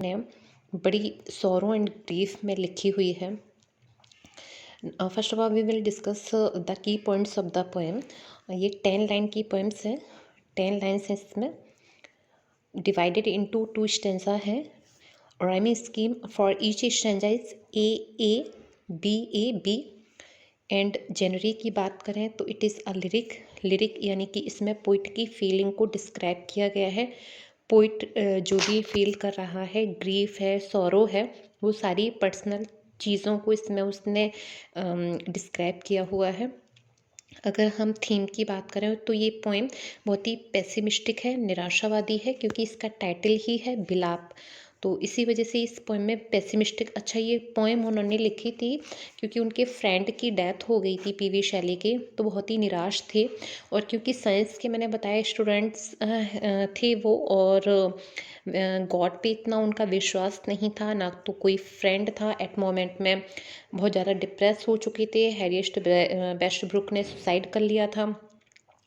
ने बड़ी sorrow and grief में लिखी हुई है। First of all we will discuss the key points of the poem. ये 10 लाइन की पोएम्स है, 10 लाइन्स है इसमें, डिवाइडेड इनटू 2 स्टेंजा है। Rhyming scheme for each stanza is A B A B. And जनरी की बात करें तो इट इज़ अ लिरिक यानी कि इसमें पोइट की फीलिंग को डिस्क्राइब किया गया है। पोइट जो भी फील कर रहा है, ग्रीफ है, सॉरो है, वो सारी पर्सनल चीज़ों को इसमें उसने डिस्क्राइब किया हुआ है। अगर हम थीम की बात करें तो ये पोएम बहुत ही पेसिमिस्टिक है, निराशावादी है, क्योंकि इसका टाइटल ही है बिलाप। तो इसी वजह से इस पोएम में पेसिमिस्टिक। अच्छा, ये पोएम उन्होंने लिखी थी क्योंकि उनके फ्रेंड की डेथ हो गई थी, पीवी शैली के, तो बहुत ही निराश थे। और क्योंकि साइंस के मैंने बताया स्टूडेंट्स थे वो, और गॉड पे इतना उनका विश्वास नहीं था, ना तो कोई फ्रेंड था एट मोमेंट में। बहुत ज़्यादा डिप्रेस हो चुके थे। हैरिएस्ट वेस्टब्रुक ने सुसाइड कर लिया था,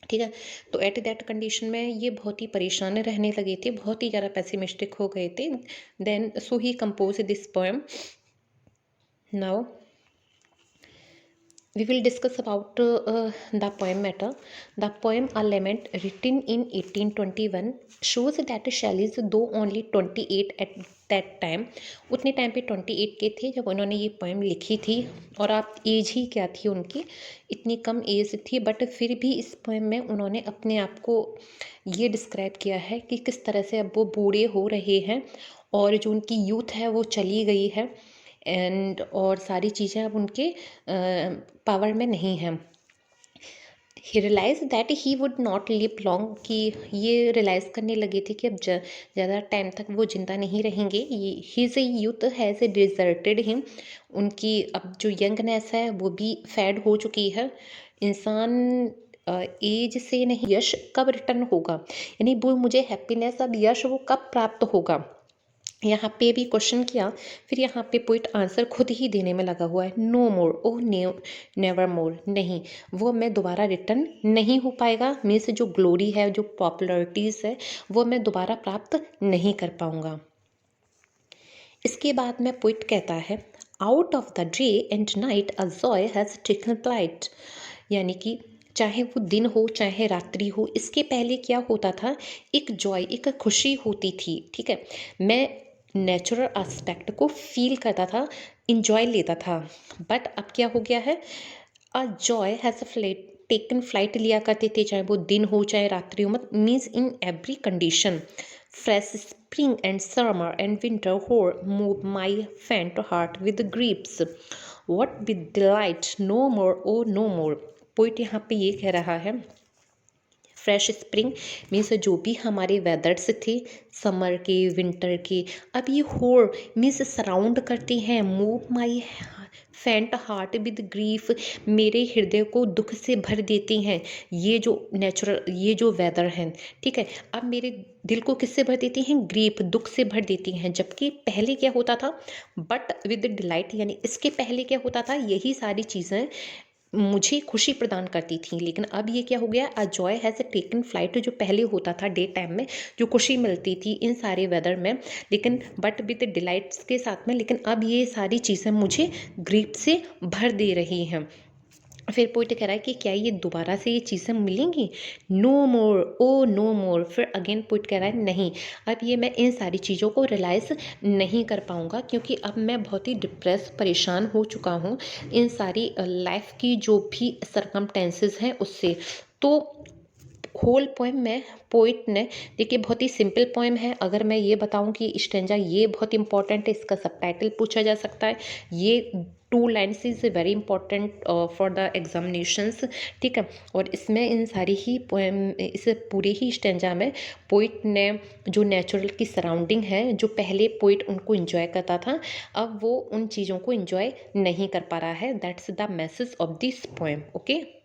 ठीक है। तो एट दैट कंडीशन में ये बहुत ही परेशान रहने लगे थे, बहुत ही ज़्यादा पेसिमिस्टिक हो गए थे। Then so he compose this poem. Now we will discuss about the poem matter. The poem A Lament, written in 1821, shows that Shelley, though only 28 at that time, उतने टाइम पे 28 के थे जब उन्होंने ये पोएम लिखी थी। और आप एज ही क्या थी उनकी, इतनी कम एज थी, बट फिर भी इस पोएम में उन्होंने अपने आप को ये डिस्क्राइब किया है कि किस तरह से अब वो बूढ़े हो रहे हैं और जो उनकी यूथ है वो चली गई है, एंड और सारी चीज़ें अब उनके पावर में नहीं हैं। He realize that he would not live long, कि ये रियलाइज़ करने लगे थे कि अब ज़्यादा टाइम तक वो ज़िंदा नहीं रहेंगे। His A youth has deserted him, उनकी अब जो यंगनेस है वो भी फैड हो चुकी है। इंसान एज से नहीं, यश कब रिटर्न होगा, यानी वो मुझे हैप्पीनेस, अब यश वो कब प्राप्त होगा, यहाँ पे भी क्वेश्चन किया। फिर यहाँ पे पोइट आंसर खुद ही देने में लगा हुआ है। नो मोर, ओह नेवर मोर, नहीं, वो मैं दोबारा रिटर्न नहीं हो पाएगा। मीन्स जो ग्लोरी है, जो पॉपुलरिटीज़ है, वो मैं दोबारा प्राप्त नहीं कर पाऊँगा। इसके बाद में पोइट कहता है, out of the day and night a joy has taken flight, यानी कि चाहे वो दिन हो चाहे रात्रि हो, इसके पहले क्या होता था, एक जॉय, एक खुशी होती थी, ठीक है। मैं नेचुरल एस्पेक्ट को फील करता था, इंजॉय लेता था, बट अब क्या हो गया है, a joy has taken flight लिया करते थे, चाहे वो दिन हो चाहे रात्रि हो, मत means in every condition. Fresh spring and summer and winter hoar move my faint heart with grief, but with delight, no more oh no more. Poet यहाँ पे ये कह रहा है, फ्रेश स्प्रिंग मीन्स जो भी हमारे वेदर्स थे, समर के, विंटर के, अब ये होर मीन्स सराउंड करते हैं। Move my faint heart with grief, मेरे हृदय को दुख से भर देती हैं ये जो नेचुरल, ये जो वेदर है, ठीक है। अब मेरे दिल को किससे भर देती हैं, ग्रीफ, दुख से भर देती हैं। जबकि पहले क्या होता था, बट विद डिलाइट, यानी इसके पहले क्या होता था, यही सारी चीज़ें मुझे खुशी प्रदान करती थी। लेकिन अब ये क्या हो गया, a joy has taken flight, जो पहले होता था डे टाइम में, जो खुशी मिलती थी इन सारे वेदर में, लेकिन बट विद डिलाइट्स के साथ में, लेकिन अब ये सारी चीज़ें मुझे ग्रीफ से भर दे रही हैं। फिर पोइट कह रहा है कि क्या ये दोबारा से ये चीज़ें मिलेंगी, नो मोर ओ नो मोर। फिर अगेन पोइट कह रहा है, नहीं, अब ये मैं इन सारी चीज़ों को रियलाइज़ नहीं कर पाऊँगा, क्योंकि अब मैं बहुत ही डिप्रेस, परेशान हो चुका हूँ इन सारी लाइफ की जो भी सरकमटेंसेस हैं उससे। तो होल पोएम में पोइट ने, देखिए बहुत ही सिंपल पोएम है। अगर मैं ये बताऊं कि स्टेंजा ये बहुत इंपॉर्टेंट है, इसका सबटाइटल पूछा जा सकता है, ये 2 lines is very important for the examinations, ठीक है। और इसमें इन सारी ही पोएम, इस पूरे ही स्टेंजा में पोइट ने जो नेचुरल की सराउंडिंग है, जो पहले पोइट उनको इंजॉय करता था, अब वो उन चीज़ों को इंजॉय नहीं कर पा रहा है। That's the message of this poem, okay.